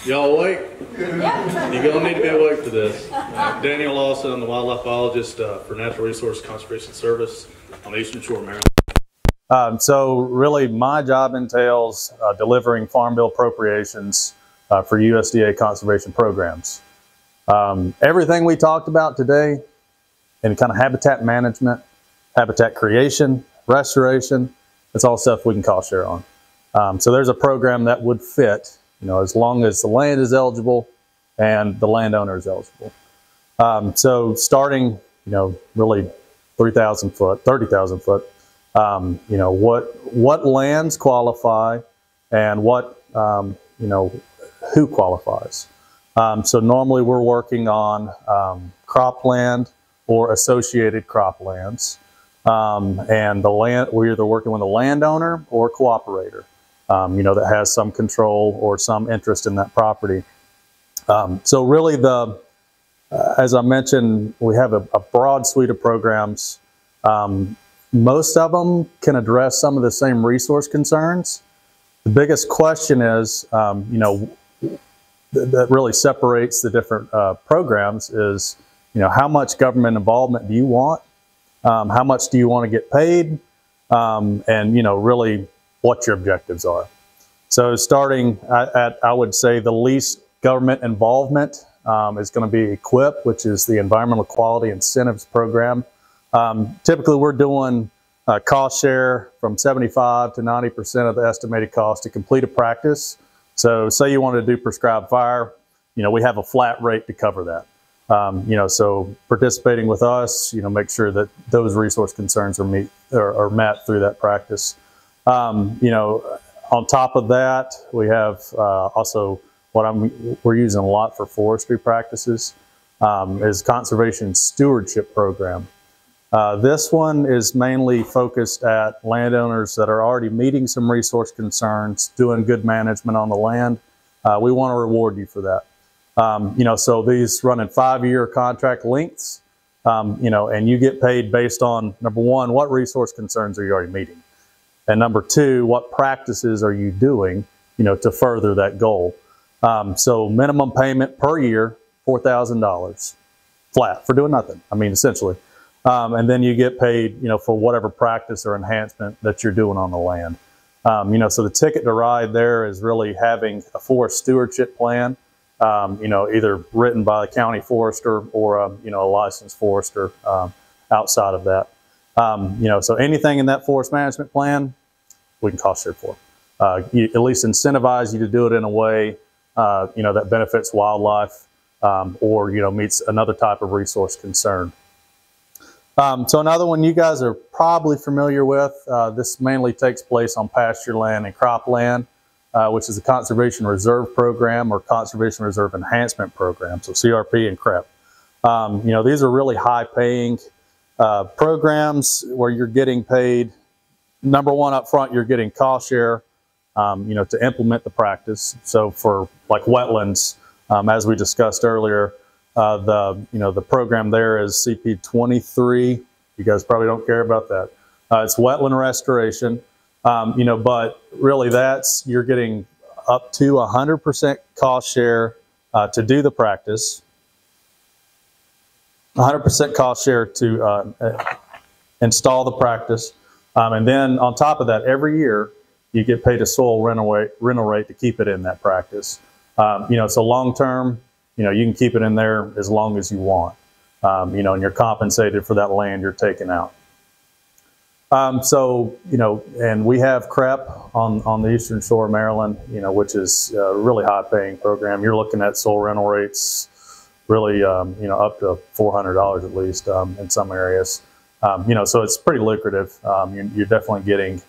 Y'all awake? Yeah. You're going to need to be awake for this. Daniel Lawson, I'm the wildlife biologist for Natural Resource Conservation Service on the Eastern Shore of Maryland. So really my job entails delivering Farm Bill appropriations for USDA conservation programs. Everything we talked about today in kind of habitat management, habitat creation, restoration, it's all stuff we can cost share on. So there's a program that would fit, as long as the land is eligible and the landowner is eligible. So starting, really 3,000 foot, 30,000 foot, what lands qualify and what, who qualifies. So normally we're working on cropland or associated croplands. And the land, we're either working with a landowner or a cooperator, that has some control or some interest in that property. So really as I mentioned, we have a broad suite of programs. Most of them can address some of the same resource concerns. The biggest question is, that really separates the different programs is, how much government involvement do you want? How much do you want to get paid? And, really what your objectives are. So starting at I would say the least government involvement is going to be EQIP, which is the Environmental Quality Incentives Program. Typically we're doing cost share from 75 to 90% of the estimated cost to complete a practice. So say you want to do prescribed fire, we have a flat rate to cover that. So participating with us, make sure that those resource concerns are met through that practice. On top of that, we have also we're using a lot for forestry practices is Conservation Stewardship Program. This one is mainly focused at landowners that are already meeting some resource concerns, doing good management on the land. We want to reward you for that. So these run in 5-year contract lengths, and you get paid based on, number one, what resource concerns are you already meeting? And number two, what practices are you doing, to further that goal? So minimum payment per year, $4,000 flat for doing nothing. Essentially. And then you get paid, for whatever practice or enhancement that you're doing on the land. So the ticket to ride there is really having a forest stewardship plan. Either written by the county forester or a licensed forester outside of that. So anything in that forest management plan, we can cost share for. At least incentivize you to do it in a way that benefits wildlife or meets another type of resource concern. So another one you guys are probably familiar with. This mainly takes place on pasture land and cropland. Which is a Conservation Reserve Program or Conservation Reserve Enhancement Program, so CRP and CREP. These are really high-paying programs where you're getting paid. Number one, up front, you're getting cost share, to implement the practice. So for like wetlands, as we discussed earlier, the program there is CP23. You guys probably don't care about that. It's wetland restoration. But really you're getting up to 100% cost share to do the practice, 100% cost share to install the practice. And then on top of that, every year you get paid a soil rental rate to keep it in that practice. So long term, you can keep it in there as long as you want, and you're compensated for that land you're taking out. And we have CREP on the Eastern Shore of Maryland, which is a really high paying program. You're looking at soil rental rates really, up to $400 at least in some areas. So it's pretty lucrative. You're definitely getting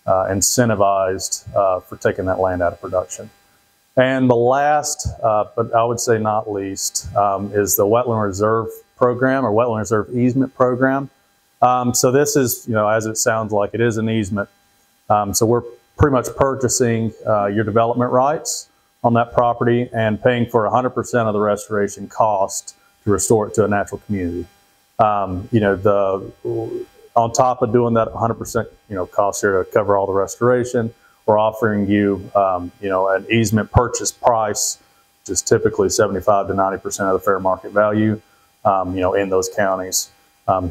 incentivized for taking that land out of production. And the last, but I would say not least, is the Wetland Reserve Program or Wetland Reserve Easement Program. So this is, as it sounds like, it is an easement. So we're pretty much purchasing your development rights on that property and paying for 100% of the restoration cost to restore it to a natural community. On top of doing that 100% cost share to cover all the restoration, we're offering you an easement purchase price is typically 75 to 90% of the fair market value, in those counties.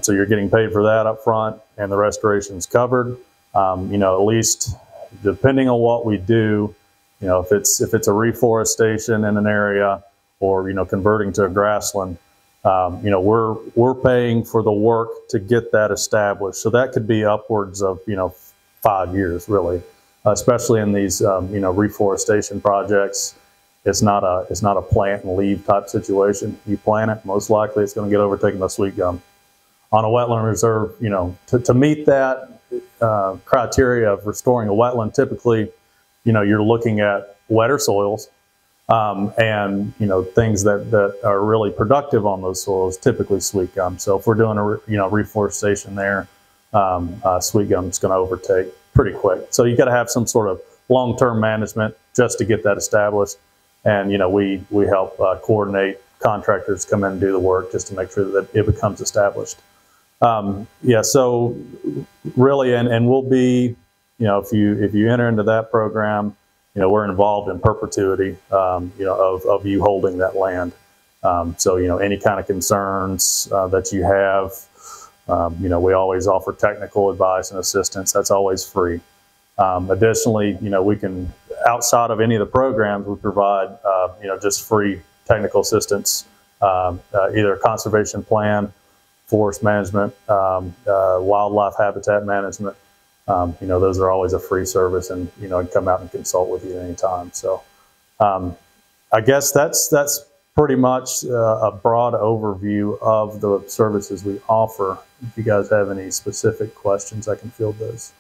So you're getting paid for that up front, and the restoration's covered. At least depending on what we do, if it's a reforestation in an area, or converting to a grassland, we're paying for the work to get that established. So that could be upwards of 5 years, really, especially in these reforestation projects. It's not a plant and leave type situation. You plant it, most likely it's going to get overtaken by sweet gum. On a wetland reserve, to meet that criteria of restoring a wetland, typically, you're looking at wetter soils, and things that are really productive on those soils, typically sweet gum. So if we're doing a reforestation there, sweet gum is going to overtake pretty quick. So you got to have some sort of long-term management just to get that established. And we help coordinate contractors come in and do the work just to make sure that it becomes established. So really, and we'll be, if you enter into that program, we're involved in perpetuity, of you holding that land. So any kind of concerns that you have, we always offer technical advice and assistance. That's always free. Additionally, we can, outside of any of the programs, we provide, just free technical assistance, either a conservation plan, forest management, wildlife habitat management. Those are always a free service, and I'd come out and consult with you at any time. So I guess that's pretty much a broad overview of the services we offer. If you guys have any specific questions, I can field those.